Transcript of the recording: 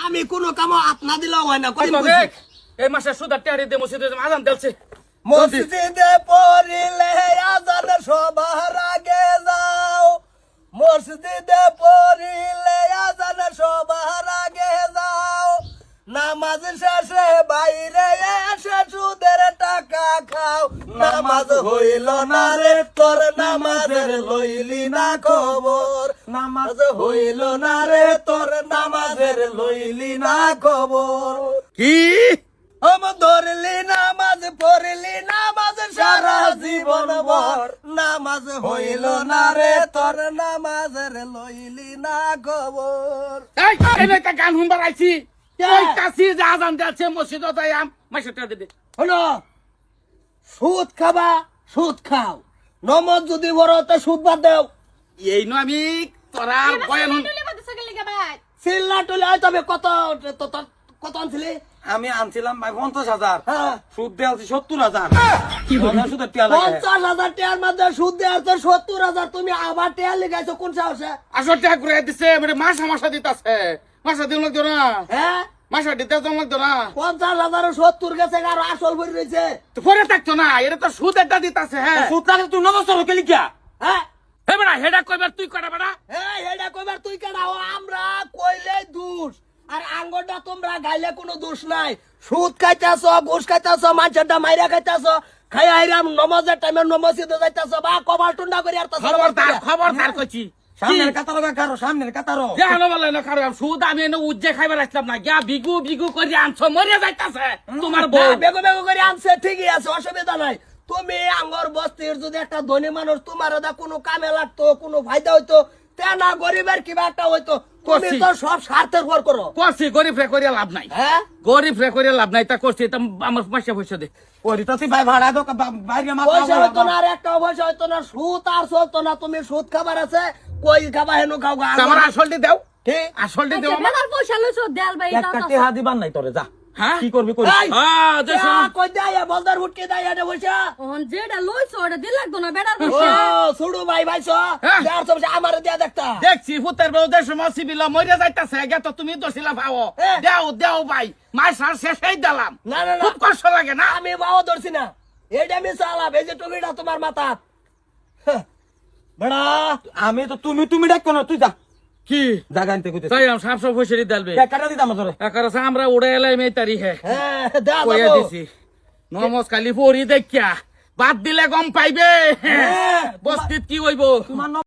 আমি কোনো কাম হাত না দিলেও হয় না। কত দেখ এই মাসে সুদার টিয়ারি দে মসজিদে আজান দেলছে মসজিদে পড়িলে আজান সবার আগে যাও, মসজিদে পড়িলে আজান সবার আগে যাও, নামাজ শেষে বাইরে এসে সুদের টাকা খাও। নামাজ হইল না রে তোর নামাজের লইলি না খবর, নামাজ হইল না রে তোর নামাজের লইলি না খবর। কি ধরলি নামাজ পড়লি নামাজ সারা জীবন ভর, নামাজ হইল না রে তোর নামাজের লইলি না খবর। এই এনে কা গান হুনবার আইছি ওই কাছি যে আজান দেলছে মসজিদে তাই আম মাসে টিয়া দে হলো সুদ খাবা সুদ খাও, নমাজ যদি বড় তো সুদ বাদ দাও। এই নো আমি তোরার বয়ান চিল্লা টুলে তবে কত কত আনছিলি? আমি আনছিলাম ভাই 50,000, হ্যাঁ সুদ দেওয়া 70,000। সুদের টিয়া লাগে 50,000 টাকার মধ্যে সুদ দেওয়ার 70,000, তুমি আবার টাকা লেগাইছো কোন সাহসে? আসল টিয়া ঘুরে দিছে মানে মাসা দিতাছে মাসা দিন লাগতো না হ্যাঁ মাসা দিতে জন লাগতো না 50,000 70 গেছে আর আসল ভরি রয়েছে। তো পরে থাকতো না এটা তো সুদ একটা দিতাছে হ্যাঁ সুদ লাগে তুই নবস্তর কেলি কিয়া? হ্যাঁ হে বেড়া হেডা কইবার তুই করা বেড়া এই এটা কইবার তুই কেডাও? আমরা কইলে দোষ আর আঙ্গটা তোমরা গাইলে কোনো দোষ নাই। সুদ খাইতাছ, ঘুষ খাইতাছ, মাছটা মাইরা খাইতাছ, খাই আইরাম নমাজের টাইমে নমাজিতে যাইতাছ বা কবার টুন্ডা করে আর খবরদার কইছি সামনের কাতারো কারো সামনের কাতারো জানো বলে না কারণ সুদ আমি এনে উজ্জে খাইবার আসলাম না গিয়া বিগু করে আনছো মরিয়া যাইতাছে তোমার বউ বেগো বেগো করে আনছে, ঠিকই আছে, অসুবিধা নাই। তুমি আঙ্গর বস্তির যদি একটা ধনী মানুষ তোমার ওটা কোনো কামে লাগতো, কোনো ফায়দা হইতো, তে না গরিবের কিবা একটা হইতো, তুমি তো সব স্বার্থের ভর করো। করছি গরিব রে করিয়া লাভ নাই হ্যাঁ গরিব রে করিয়া লাভ নাই তা করছি তা আমার পয়সা দে ওইটা তুই ভাই ভাড়া দো বাইরে পয়সা হইতো না আর একটা পয়সা হইতো না, সুদ আর চলতো না। তুমি সুদ খাবার আছে কই খাবা হেনু খাও গা। আমার আসলটি দাও ঠিক আসলটি দাও আমার একটা টিহা দিবার নাই তোরে যা হ্যাঁ কি করবি করি এই, কই দেয় বলদার হুটকে দেয় এটা পয়সা। ও ছুড়ু ভাই ভাইছো হ্যাঁ। যার সব আমার দিয়া দেখতা। দেখছি ফুতের বউ দেশ মাসি বিলা মরিয়া যাইতাছে গে তো তুমি দছিলা ভাও হ্যাঁ। দেও ভাই মাস আর শেষই দিলাম না না না খুব কষ্ট লাগে না আমি বাও ধরছি না, এটা আমি চালাম। এই যে টুপিটা তোমার মাথা বড়া আমি তো তুমি ডাক না তুই যা কি জায়গা আনতে কইতে তাই আম সাপ পয়সা দিলবে কাটা দিতাম তোরে একার আমরা উড়ে এলাই মে তারিখে হ্যাঁ দেয়া কইয়া যাবো। দিছি নমস্কালি পরি দেখিয়া বাদ দিলে গম পাইবে হ্যাঁ। বস্তিত কি হইব তোমার